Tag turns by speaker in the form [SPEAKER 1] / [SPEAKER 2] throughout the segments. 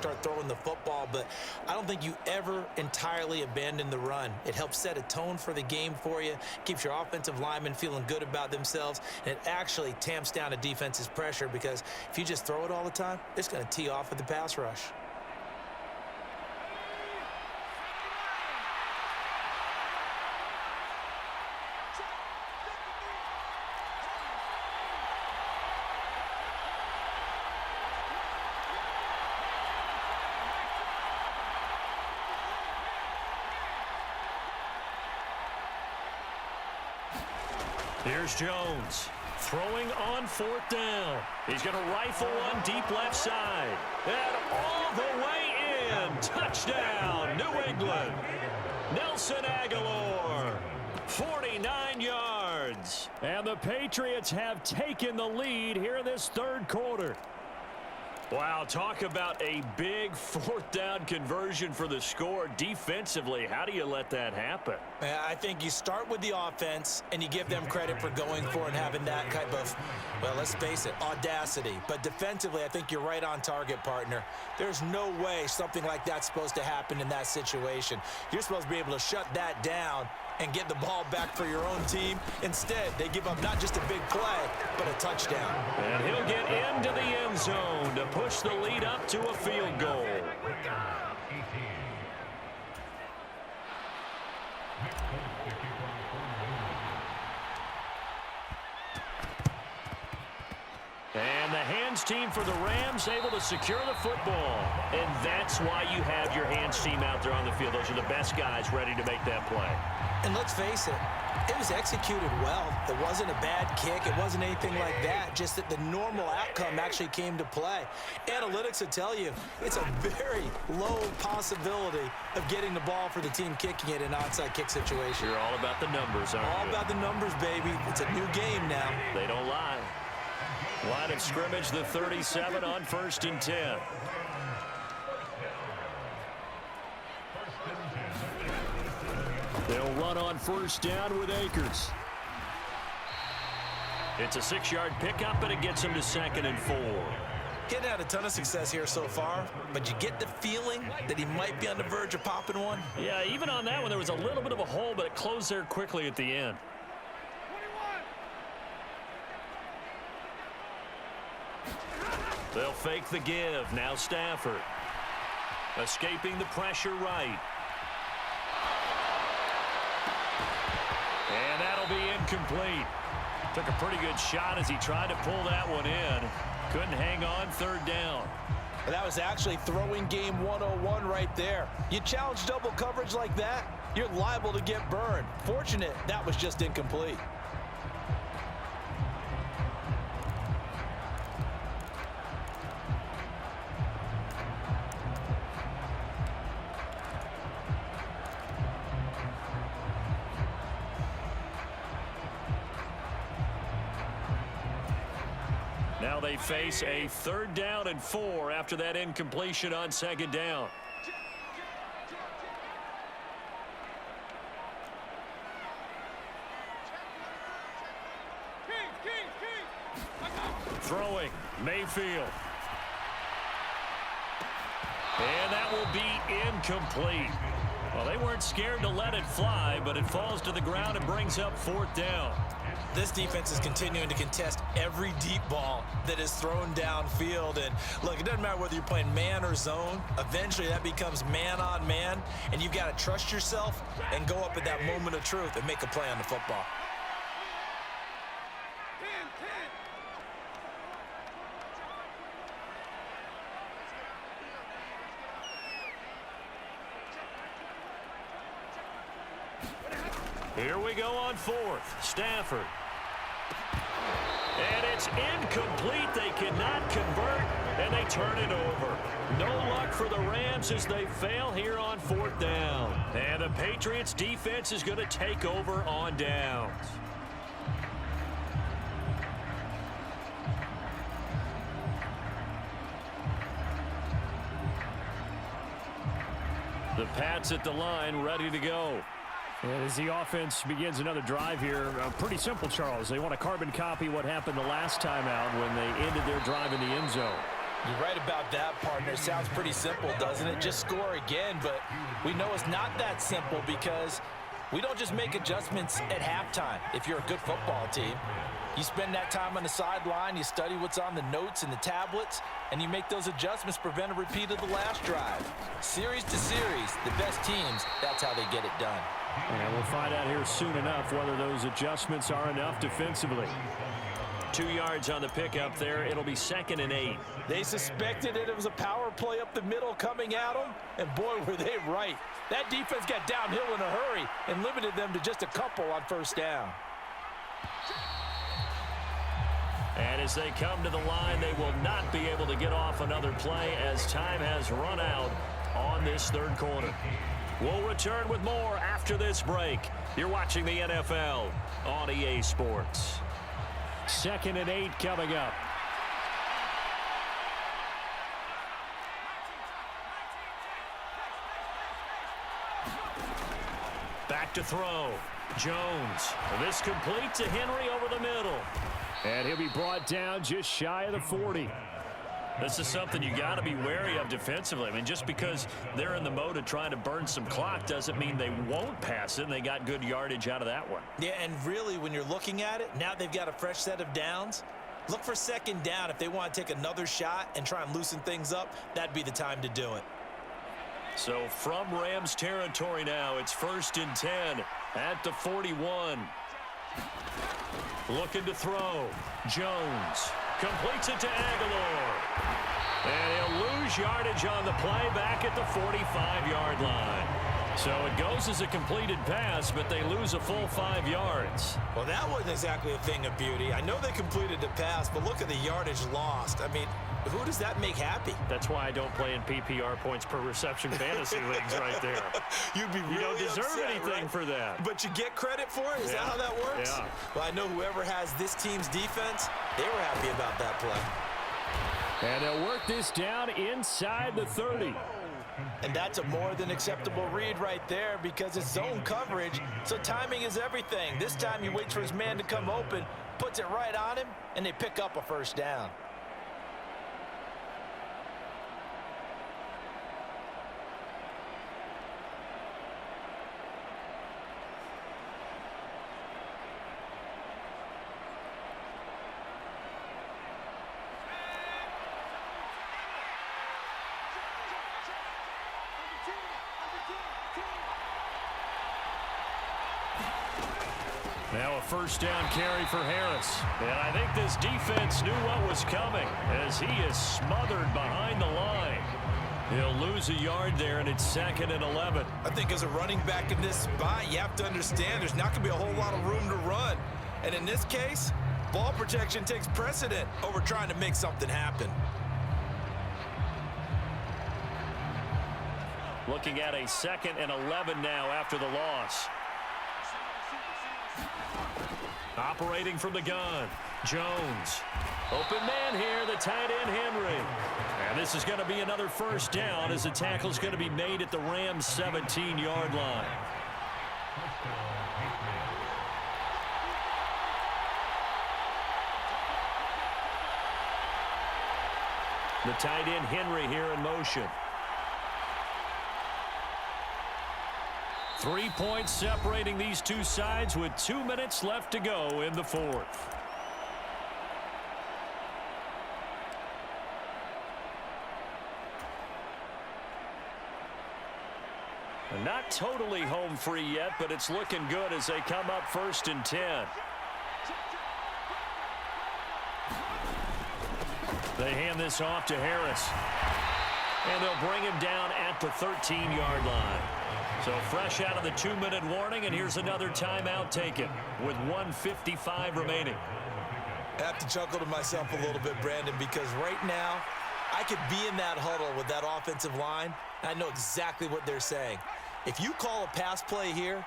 [SPEAKER 1] start throwing the football, but I don't think you ever entirely abandon the run. It helps set a tone for the game for you, keeps your offensive linemen feeling good about themselves, and it actually tamps down a defense's pressure because if you just throw it all the time, it's going to tee off with the pass rush.
[SPEAKER 2] Here's Jones throwing on 4th down. He's going to rifle one deep left side. And all the way in. Touchdown, New England. Nelson Aguilar, 49 yards. And the Patriots have taken the lead here in this third quarter. Wow, talk about a big 4th down conversion for the score. Defensively, how do you let that happen?
[SPEAKER 1] I think you start with the offense and you give them credit for going for and having that type of, well, let's face it, audacity. But defensively, I think you're right on target, partner. There's no way something like that's supposed to happen in that situation. You're supposed to be able to shut that down and get the ball back for your own team. Instead, they give up not just a big play, but a touchdown.
[SPEAKER 2] And he'll get into the end zone to push the lead up to a field goal. And the hands team for the Rams able to secure the football. And that's why you have your hands team out there on the field. Those are the best guys ready to make that play.
[SPEAKER 1] And let's face it, it was executed well. It wasn't a bad kick. It wasn't anything like that. Just that the normal outcome actually came to play. Analytics will tell you it's a very low possibility of getting the ball for the team kicking it in an onside kick situation.
[SPEAKER 2] You're all about the numbers, aren't you?
[SPEAKER 1] All about the numbers, baby. It's a new game now.
[SPEAKER 2] They don't lie. Line of scrimmage, the 37 on 1st and 10. They'll run on 1st down with Akers. It's a 6-yard pickup, and it gets him to 2nd and 4.
[SPEAKER 1] Getting had a ton of success here so far, but you get the feeling that he might be on the verge of popping one.
[SPEAKER 2] Yeah, even on that one, there was a little bit of a hole, but it closed there quickly at the end. They'll fake the give. Now Stafford. Escaping the pressure right. And that'll be incomplete. Took a pretty good shot as he tried to pull that one in. Couldn't hang on 3rd down.
[SPEAKER 1] Well, that was actually throwing game 101 right there. You challenge double coverage like that, you're liable to get burned. Fortunate that was just incomplete.
[SPEAKER 2] Now they face a 3rd down and 4 after that incompletion on 2nd down. Throwing, Mayfield. And that will be incomplete. Well, they weren't scared to let it fly, but it falls to the ground and brings up 4th down.
[SPEAKER 1] This defense is continuing to contest every deep ball that is thrown downfield. And look, it doesn't matter whether you're playing man or zone. Eventually that becomes man on man, and you've got to trust yourself and go up at that moment of truth and make a play on the football.
[SPEAKER 2] Here we go on 4th. Stafford. And it's incomplete. They cannot convert, and they turn it over. No luck for the Rams as they fail here on 4th down. And the Patriots defense is going to take over on downs. The Pats at the line, ready to go.
[SPEAKER 3] And as the offense begins another drive here, pretty simple, Charles. They want to carbon copy what happened the last time out when they ended their drive in the end zone.
[SPEAKER 1] You're right about that, partner. It sounds pretty simple, doesn't it? Just score again, but we know it's not that simple because we don't just make adjustments at halftime if you're a good football team. You spend that time on the sideline, you study what's on the notes and the tablets, and you make those adjustments, prevent a repeat of the last drive. Series to series, the best teams, that's how they get it done.
[SPEAKER 3] And we'll find out here soon enough whether those adjustments are enough defensively.
[SPEAKER 2] 2 yards on the pickup there. It'll be 2nd and 8.
[SPEAKER 1] They suspected it was a power play up the middle coming at them, and boy, were they right. That defense got downhill in a hurry and limited them to just a couple on first down.
[SPEAKER 2] And as they come to the line, they will not be able to get off another play as time has run out on this third quarter. We'll return with more after this break. You're watching the NFL on EA Sports.
[SPEAKER 3] 2nd and 8 coming up.
[SPEAKER 2] Back to throw. Jones. This complete to Henry over the middle.
[SPEAKER 3] And he'll be brought down just shy of the 40.
[SPEAKER 2] This is something you got to be wary of defensively. I mean, just because they're in the mode of trying to burn some clock doesn't mean they won't pass it, and they got good yardage out of that one.
[SPEAKER 1] Yeah, and really, when you're looking at it, now they've got a fresh set of downs. Look for 2nd down. If they want to take another shot and try and loosen things up, that'd be the time to do it.
[SPEAKER 2] So from Rams territory now, it's 1st and 10 at the 41. Looking to throw. Jones completes it to Aguilar. And he'll lose yardage on the play back at the 45-yard line. So it goes as a completed pass, but they lose a full 5 yards.
[SPEAKER 1] Well, that wasn't exactly a thing of beauty. I know they completed the pass, but look at the yardage lost. I mean, who does that make happy?
[SPEAKER 2] That's why I don't play in PPR points per reception fantasy leagues right there.
[SPEAKER 1] You'd be really
[SPEAKER 2] You don't deserve
[SPEAKER 1] upset,
[SPEAKER 2] anything
[SPEAKER 1] right?
[SPEAKER 2] for that.
[SPEAKER 1] But you get credit for it? Is that how that works?
[SPEAKER 2] Yeah.
[SPEAKER 1] Well, I know whoever has this team's defense, they were happy about that play.
[SPEAKER 3] And they'll work this down inside the 30.
[SPEAKER 1] And that's a more than acceptable read right there because it's zone coverage, so timing is everything. This time he waits for his man to come open, puts it right on him, and they pick up a first down.
[SPEAKER 2] Now a first down carry for Harris. And I think this defense knew what was coming as he is smothered behind the line. He'll lose a yard there, and it's 2nd and 11.
[SPEAKER 1] I think as a running back in this spot, you have to understand there's not going to be a whole lot of room to run. And in this case, ball protection takes precedent over trying to make something happen.
[SPEAKER 2] Looking at a 2nd and 11 now after the loss. Operating from the gun, Jones. Open man here, the tight end Henry. And this is going to be another first down as the tackle is going to be made at the Rams' 17-yard line. The tight end Henry here in motion. 3 points separating these two sides with 2 minutes left to go in the fourth. Not totally home free yet, but it's looking good as they come up 1st and 10. They hand this off to Harris. And they'll bring him down at the 13-yard line. So fresh out of the 2-minute warning, and here's another timeout taken with 1:55 remaining.
[SPEAKER 1] I have to chuckle to myself a little bit, Brandon, because right now I could be in that huddle with that offensive line, and I know exactly what they're saying. If you call a pass play here,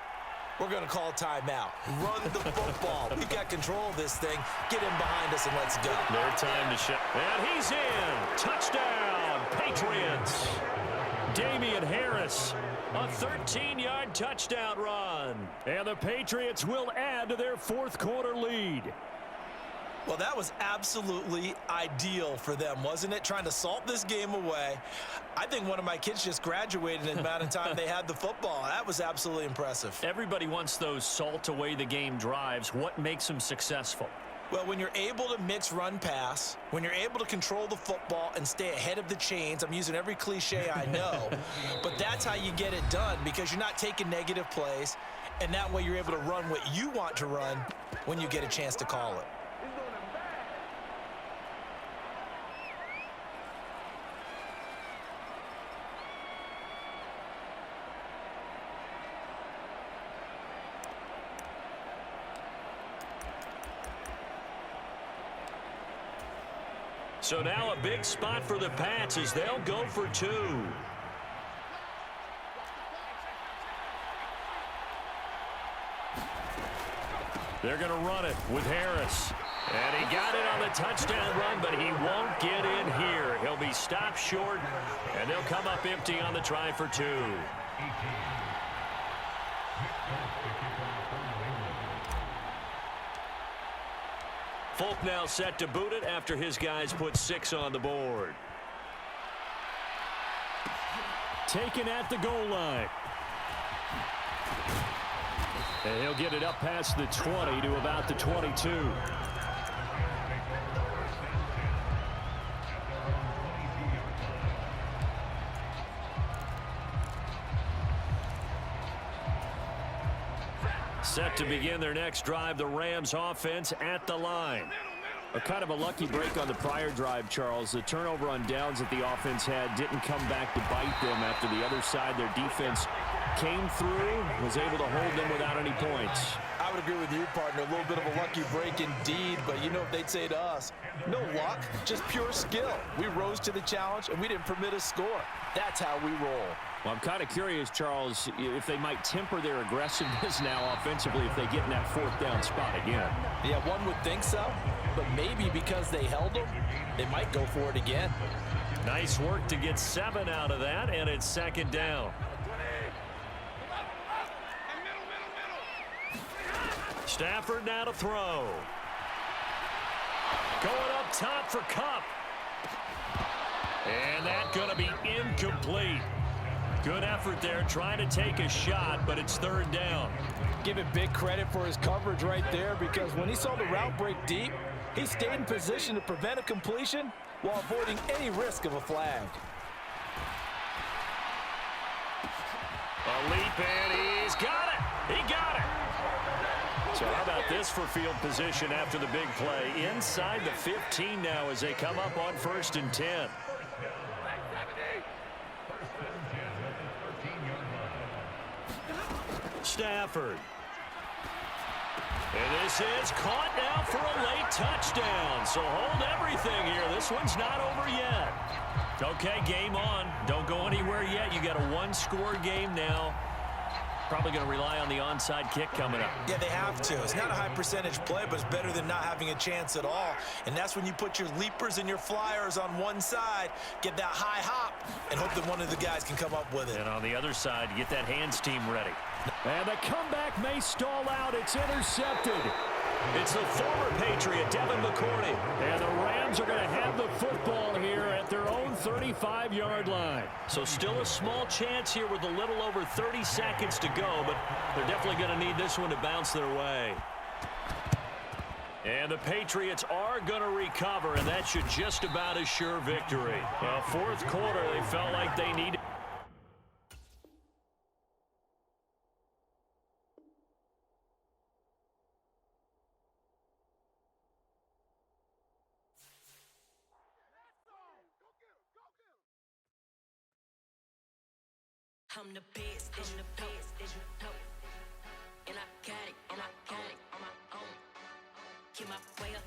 [SPEAKER 1] we're going to call timeout. Run the football. We've got control of this thing. Get in behind us and let's go.
[SPEAKER 2] Their time to shut. And he's in. Touchdown, Patriots. Damian Harris, a 13-yard touchdown run.
[SPEAKER 3] And the Patriots will add to their fourth quarter lead.
[SPEAKER 1] Well, that was absolutely ideal for them, wasn't it? Trying to salt this game away. I think one of my kids just graduated in the amount of time they had the football. That was absolutely impressive.
[SPEAKER 3] Everybody wants those salt away the game drives. What makes them successful?
[SPEAKER 1] Well, when you're able to mix run pass, when you're able to control the football and stay ahead of the chains, I'm using every cliche I know, but that's how you get it done because you're not taking negative plays, and that way you're able to run what you want to run when you get a chance to call it.
[SPEAKER 2] So now a big spot for the Pats as they'll go for 2. They're going to run it with Harris. And he got it on the touchdown run, but he won't get in here. He'll be stopped short, and they'll come up empty on the try for 2. Folk now set to boot it after his guys put 6 on the board.
[SPEAKER 3] Taken at the goal line. And he'll get it up past the 20 to about the 22.
[SPEAKER 2] Set to begin their next drive, the Rams offense at the line.
[SPEAKER 3] A kind of a lucky break on the prior drive, Charles. The turnover on downs that the offense had didn't come back to bite them after the other side. Their defense came through, was able to hold them without any points.
[SPEAKER 1] I would agree with you, partner. A little bit of a lucky break indeed, but you know what they'd say to us? No luck, just pure skill. We rose to the challenge, and we didn't permit a score. That's how we roll.
[SPEAKER 3] Well, I'm kind of curious, Charles, if they might temper their aggressiveness now offensively if they get in that 4th down spot again.
[SPEAKER 1] Yeah, one would think so, but maybe because they held them, they might go for it again.
[SPEAKER 2] Nice work to get 7 out of that, and it's 2nd down. Stafford now to throw. Going up top for Kupp. And that's going to be incomplete. Good effort there, trying to take a shot, but it's 3rd down.
[SPEAKER 1] Give it big credit for his coverage right there because when he saw the route break deep, he stayed in position to prevent a completion while avoiding any risk of a flag.
[SPEAKER 2] A leap, and he's got it. He got it. So how about this for field position after the big play? Inside the 15 now as they come up on 1st and 10. Stafford. And this is caught now for a late touchdown. So hold everything here. This one's not over yet. Okay, game on. Don't go anywhere yet. You got a 1-score game now. Probably going to rely on the onside kick coming up.
[SPEAKER 1] Yeah, they have to. It's not a high percentage play, but it's better than not having a chance at all. And that's when you put your leapers and your flyers on one side, get that high hop, and hope that one of the guys can come up with it.
[SPEAKER 2] And on the other side, get that hands team ready.
[SPEAKER 3] And the comeback may stall out. It's intercepted.
[SPEAKER 2] It's the former Patriot, Devin McCourty.
[SPEAKER 3] And the Rams are going to have the football here at their own 35-yard line.
[SPEAKER 2] So still a small chance here with a little over 30 seconds to go, but they're definitely going to need this one to bounce their way. And the Patriots are going to recover, and that should just about assure victory. Well, 4th quarter, they felt like they needed.
[SPEAKER 4] I'm the best, and I got it, on my own. Keep my way up,